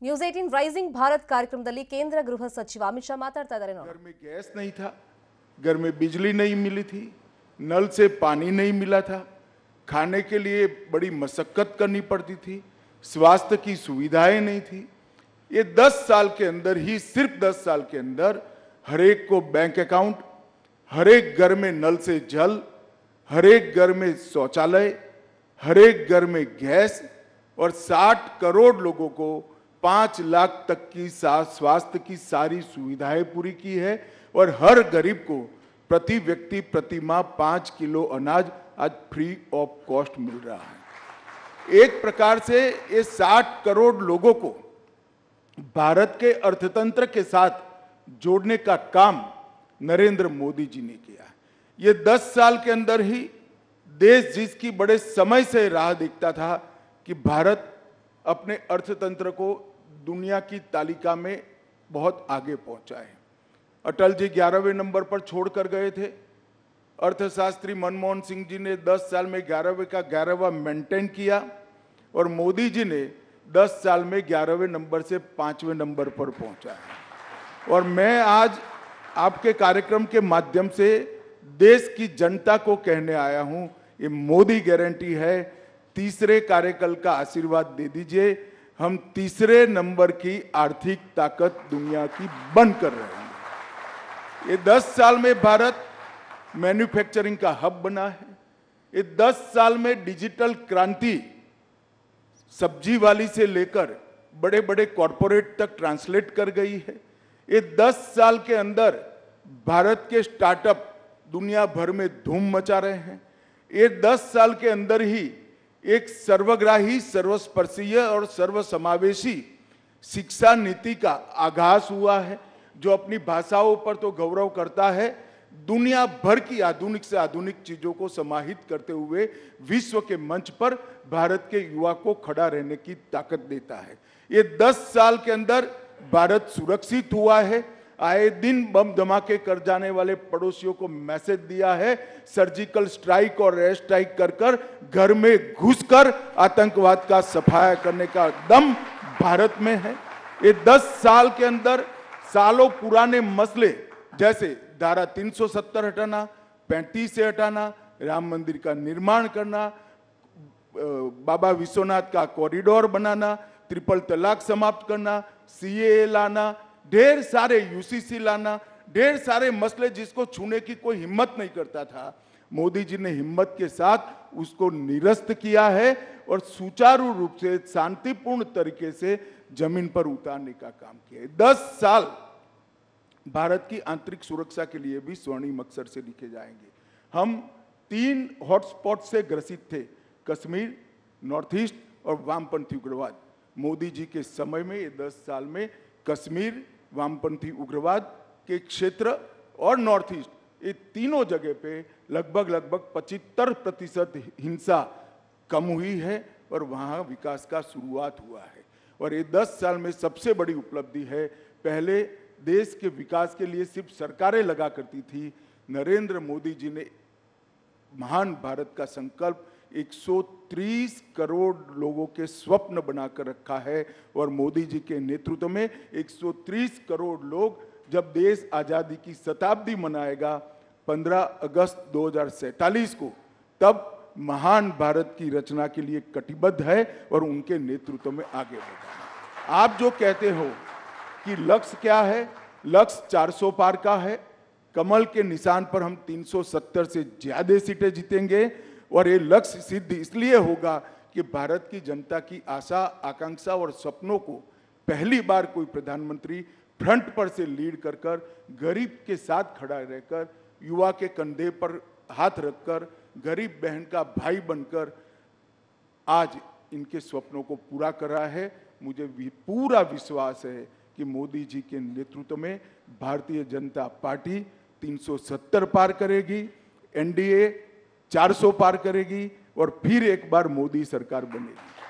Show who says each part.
Speaker 1: News 18 rising Bharat ಕಾರ್ಯಕ್ರಮದಲ್ಲಿ ಕೇಂದ್ರ ಗೃಹ ಸಚಿವ ಅಮಿತ್ ಶಾ ಮಾತಾಡ್ತಾ ಇದ್ದಾರೆ ನೋಡಿ।
Speaker 2: घर में गैस नहीं था, घर में बिजली नहीं मिली थी, नल से पानी नहीं मिला था, खाने के लिए बड़ी मशक्कत करनी पड़ती थी, स्वास्थ्य की सुविधाएं नहीं थी। ये 10 साल के अंदर ही, सिर्फ 10 साल के अंदर हर एक को बैंक अकाउंट, हर एक घर में नल से जल, हर एक घर में शौचालय, हर एक घर में गैस और 60 करोड़ लोगों को 5 लाख तक की स्वास्थ्य की सारी सुविधाएं पूरी की है और हर गरीब को प्रति व्यक्ति प्रति माह 5 किलो अनाज आज फ्री ऑफ कॉस्ट मिल रहा है। एक प्रकार से ये 60 करोड़ लोगों को भारत के अर्थतंत्र के साथ जोड़ने का काम नरेंद्र मोदी जी ने किया। ये 10 साल के अंदर ही देश जिसकी बड़े समय से राह देखता था कि भारत अपने अर्थतंत्र को दुनिया की तालिका में बहुत आगे पहुंचा है। अटल जी 11वें नंबर पर छोड़कर गए थे। अर्थशास्त्री मनमोहन सिंह जी ने 10 साल में 11वें का 11वां मेंटेन किया और मोदी जी ने 10 साल में 11वें नंबर से 5वें नंबर पर पहुंचा है। और मैं आज आपके कार्यक्रम के माध्यम से देश की जनता को कहने आया हूं, ये मोदी गारंटी है, तीसरे कार्यकाल का आशीर्वाद दे दीजिए। हम तीसरे नंबर की आर्थिक ताकत दुनिया की बन कर रहे हैं। ये 10 साल में भारत मैन्युफैक्चरिंग का हब बना है। ये 10 साल में डिजिटल क्रांति सब्जी वाली से लेकर बड़े बड़े कॉरपोरेट तक ट्रांसलेट कर गई है। ये 10 साल के अंदर भारत के स्टार्टअप दुनिया भर में धूम मचा रहे हैं। ये 10 साल के अंदर ही एक सर्वग्राही, सर्वस्पर्शीय और सर्वसमावेशी शिक्षा नीति का आगाज हुआ है, जो अपनी भाषाओं पर तो गौरव करता है, दुनिया भर की आधुनिक से आधुनिक चीजों को समाहित करते हुए विश्व के मंच पर भारत के युवा को खड़ा रहने की ताकत देता है। ये 10 साल के अंदर भारत सुरक्षित हुआ है। आए दिन बम धमाके कर जाने वाले पड़ोसियों को मैसेज दिया है, सर्जिकल स्ट्राइक और एयर स्ट्राइक कर कर घर में घुसकर आतंकवाद का सफाया करने का दम भारत में है। ये 10 साल के अंदर सालों पुराने मसले जैसे धारा 370 हटाना, 35 से हटाना, राम मंदिर का निर्माण करना, बाबा विश्वनाथ का कॉरिडोर बनाना, ट्रिपल तलाक समाप्त करना, सीएए लाना, ढेर सारे यूसीसी लाना, ढेर सारे मसले जिसको छूने की कोई हिम्मत नहीं करता था, मोदी जी ने हिम्मत के साथ उसको निरस्त किया है और सुचारू रूप से शांतिपूर्ण तरीके से जमीन पर उतारने का काम किया है। 10 साल भारत की आंतरिक सुरक्षा के लिए भी स्वर्णिम अक्षर से लिखे जाएंगे। हम 3 हॉटस्पॉट से ग्रसित थे, कश्मीर, नॉर्थ ईस्ट और वामपंथी उग्रवाद। मोदी जी के समय में ये 10 साल में कश्मीर, वामपंथी उग्रवाद के क्षेत्र और नॉर्थ ईस्ट, ये तीनों जगह पे लगभग 75% हिंसा कम हुई है और वहाँ विकास का शुरुआत हुआ है। और ये 10 साल में सबसे बड़ी उपलब्धि है, पहले देश के विकास के लिए सिर्फ सरकारें लगा करती थी, नरेंद्र मोदी जी ने महान भारत का संकल्प 130 करोड़ लोगों के स्वप्न बनाकर रखा है और मोदी जी के नेतृत्व में 130 करोड़ लोग जब देश आजादी की शताब्दी मनाएगा 15 अगस्त 2047 को, तब महान भारत की रचना के लिए कटिबद्ध है और उनके नेतृत्व में आगे बढ़ेगा। आप जो कहते हो कि लक्ष्य क्या है, लक्ष्य 400 पार का है। कमल के निशान पर हम 370 से ज्यादा सीटें जीतेंगे और ये लक्ष्य सिद्ध इसलिए होगा कि भारत की जनता की आशा, आकांक्षा और सपनों को पहली बार कोई प्रधानमंत्री फ्रंट पर से लीड कर कर, गरीब के साथ खड़ा रहकर, युवा के कंधे पर हाथ रखकर, गरीब बहन का भाई बनकर आज इनके स्वप्नों को पूरा कर रहा है। मुझे पूरा विश्वास है कि मोदी जी के नेतृत्व में भारतीय जनता पार्टी 370 पार करेगी, एनडीए 400 पार करेगी और फिर एक बार मोदी सरकार बनेगी।